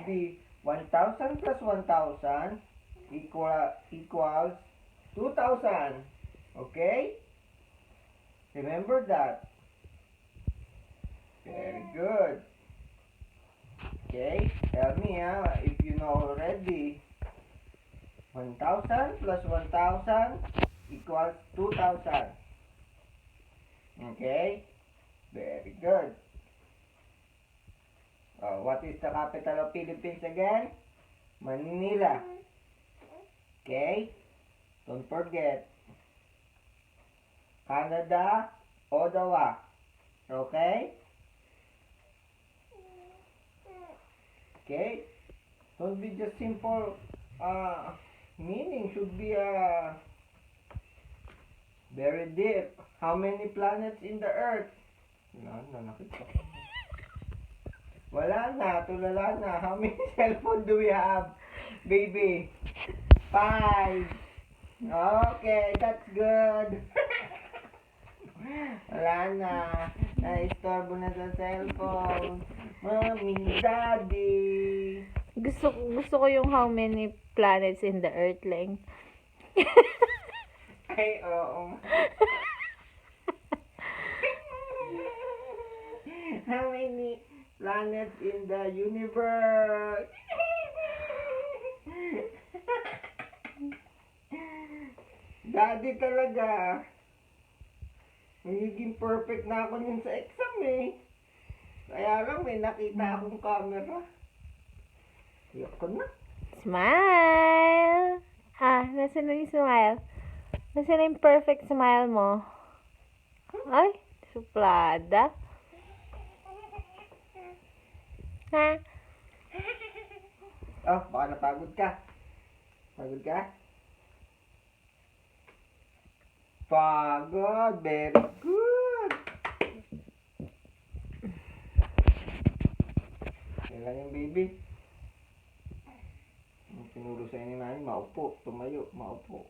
be 1,000 plus 1,000 equals 2,000. Okay? Remember that. Very good. Okay, tell me if you know already. 1,000 plus 1,000 equals 2,000. Okay? Very good. What is the capital of Philippines again? Manila. Okay? Don't forget. Canada, Ottawa. Okay? Okay? Don't be just simple meaning. Should be very deep. How many planets in the earth? Nakita. Wala na, tulala na. How many cellphone do we have, baby? 5. Okay, that's good. Wala na. Na-istorbo na sa cellphone. Mommy, daddy. Gusto ko yung how many planets in the earth lang. Ay, oo. How many planets in the universe? Daddy talaga. Magiging perfect na ako yun sa exam eh. Kaya lang may nakita akong camera. Ayoko na. Smile! Nasaan na yung smile? Nasaan na yung perfect smile mo? Ay, suplada. Ha? Baka napagod ka. Pagod ka? Pagod. Very good. Kailan yung baby? Tinuro sa inyo na maupo, tumayo, maupo.